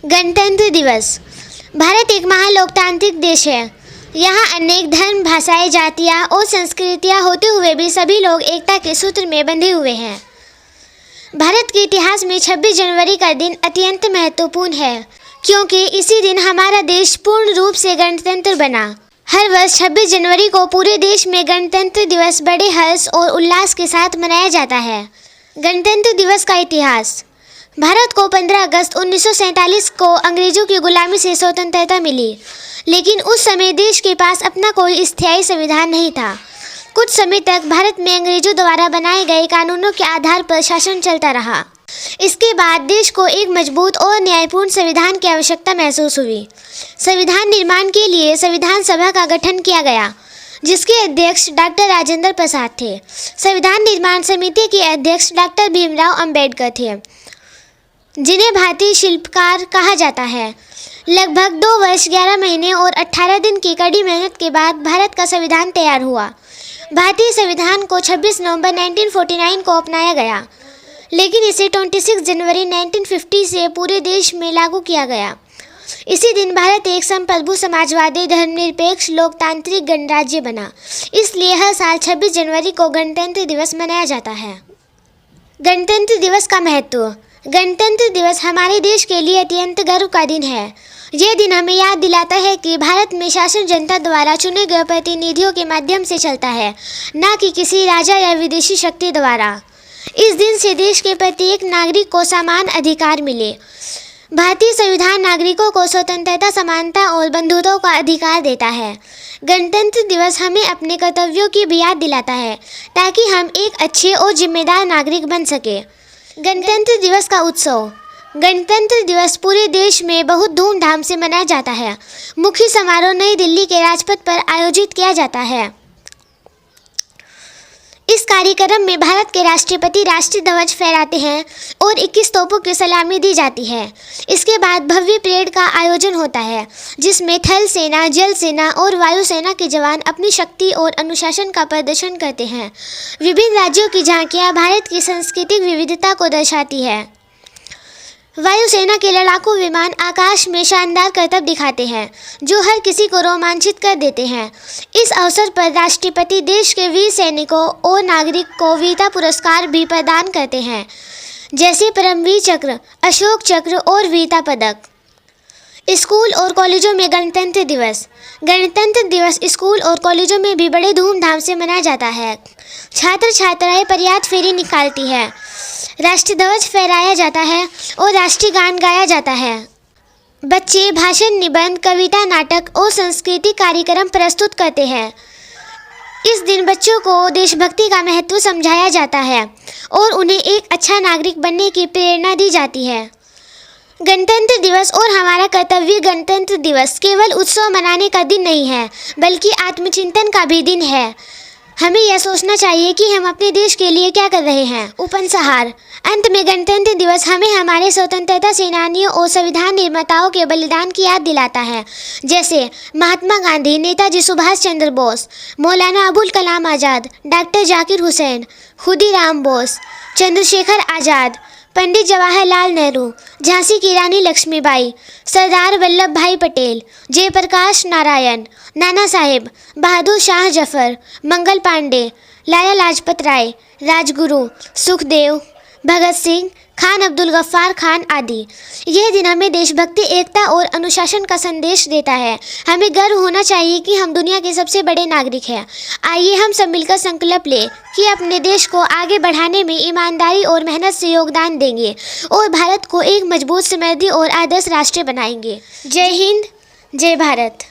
गणतंत्र दिवस। भारत एक महालोकतांत्रिक देश है। यहाँ अनेक धर्म, भाषाएं, जातियाँ और संस्कृतियाँ होते हुए भी सभी लोग एकता के सूत्र में बंधे हुए हैं। भारत के इतिहास में 26 जनवरी का दिन अत्यंत महत्वपूर्ण है, क्योंकि इसी दिन हमारा देश पूर्ण रूप से गणतंत्र बना। हर वर्ष 26 जनवरी को पूरे देश में गणतंत्र दिवस बड़े हर्ष और उल्लास के साथ मनाया जाता है। गणतंत्र दिवस का इतिहास। भारत को 15 अगस्त 1947 को अंग्रेजों की गुलामी से स्वतंत्रता मिली, लेकिन उस समय देश के पास अपना कोई स्थायी संविधान नहीं था। कुछ समय तक भारत में अंग्रेजों द्वारा बनाए गए कानूनों के आधार पर शासन चलता रहा। इसके बाद देश को एक मजबूत और न्यायपूर्ण संविधान की आवश्यकता महसूस हुई। संविधान निर्माण के लिए संविधान सभा का गठन किया गया, जिसके अध्यक्ष डॉक्टर राजेंद्र प्रसाद थे। संविधान निर्माण समिति के अध्यक्ष डॉक्टर भीमराव अंबेडकर थे, जिन्हें भारतीय शिल्पकार कहा जाता है। लगभग 2 वर्ष 11 महीने और 18 दिन की कड़ी मेहनत के बाद भारत का संविधान तैयार हुआ। भारतीय संविधान को 26 नवंबर 1949 को अपनाया गया, लेकिन इसे 26 जनवरी 1950 से पूरे देश में लागू किया गया। इसी दिन भारत एक संप्रभु, समाजवादी, धर्मनिरपेक्ष, लोकतांत्रिक गणराज्य बना। इसलिए हर साल 26 जनवरी को गणतंत्र दिवस मनाया जाता है। गणतंत्र दिवस का महत्व। गणतंत्र दिवस हमारे देश के लिए अत्यंत गर्व का दिन है। यह दिन हमें याद दिलाता है कि भारत में शासन जनता द्वारा चुने गए प्रतिनिधियों के माध्यम से चलता है, न कि किसी राजा या विदेशी शक्ति द्वारा। इस दिन से देश के प्रत्येक नागरिक को समान अधिकार मिले। भारतीय संविधान नागरिकों को स्वतंत्रता, समानता और बंधुत्व का अधिकार देता है। गणतंत्र दिवस हमें अपने कर्तव्यों की भी याद दिलाता है, ताकि हम एक अच्छे और जिम्मेदार नागरिक बन सके। गणतंत्र दिवस का उत्सव। गणतंत्र दिवस पूरे देश में बहुत धूमधाम से मनाया जाता है। मुख्य समारोह नई दिल्ली के राजपथ पर आयोजित किया जाता है। इस कार्यक्रम में भारत के राष्ट्रपति राष्ट्रीय ध्वज फहराते हैं और 21 तोपों की सलामी दी जाती है। इसके बाद भव्य परेड का आयोजन होता है, जिसमें थल सेना, जल सेना और वायु सेना के जवान अपनी शक्ति और अनुशासन का प्रदर्शन करते हैं। विभिन्न राज्यों की झांकियां भारत की सांस्कृतिक विविधता को दर्शाती है। वायुसेना के लड़ाकू विमान आकाश में शानदार करतब दिखाते हैं, जो हर किसी को रोमांचित कर देते हैं। इस अवसर पर राष्ट्रपति देश के वीर सैनिकों और नागरिक को वीरता पुरस्कार भी प्रदान करते हैं, जैसे परमवीर चक्र, अशोक चक्र और वीरता पदक। स्कूल और कॉलेजों में गणतंत्र दिवस। गणतंत्र दिवस स्कूल और कॉलेजों में भी बड़े धूमधाम से मनाया जाता है। छात्र छात्राएं प्रभात फेरी निकालती है, राष्ट्रीय ध्वज फहराया जाता है और राष्ट्रीय गान गाया जाता है। बच्चे भाषण, निबंध, कविता, नाटक और सांस्कृतिक कार्यक्रम प्रस्तुत करते हैं। इस दिन बच्चों को देशभक्ति का महत्व समझाया जाता है और उन्हें एक अच्छा नागरिक बनने की प्रेरणा दी जाती है। गणतंत्र दिवस और हमारा कर्तव्य। गणतंत्र दिवस केवल उत्सव मनाने का दिन नहीं है, बल्कि आत्मचिंतन का भी दिन है। हमें यह सोचना चाहिए कि हम अपने देश के लिए क्या कर रहे हैं। उपसंहार। अंत में गणतंत्र दिवस हमें हमारे स्वतंत्रता सेनानियों और संविधान निर्माताओं के बलिदान की याद दिलाता है, जैसे महात्मा गांधी, नेताजी सुभाष चंद्र बोस, मौलाना अबुल कलाम आज़ाद, डॉक्टर जाकिर हुसैन, खुदीराम बोस, चंद्रशेखर आज़ाद, पंडित जवाहरलाल नेहरू, झांसी की रानी लक्ष्मीबाई, सरदार वल्लभ भाई पटेल, जयप्रकाश नारायण, नाना साहेब, बहादुर शाह जफर, मंगल पांडे, लाला लाजपत राय, राजगुरु, सुखदेव, भगत सिंह, खान अब्दुल गफ्फार खान आदि। यह दिन हमें देशभक्ति, एकता और अनुशासन का संदेश देता है। हमें गर्व होना चाहिए कि हम दुनिया के सबसे बड़े नागरिक हैं। आइए हम सब मिलकर संकल्प लें कि अपने देश को आगे बढ़ाने में ईमानदारी और मेहनत से योगदान देंगे और भारत को एक मजबूत, समृद्ध और आदर्श राष्ट्र बनाएंगे। जय हिंद, जय भारत।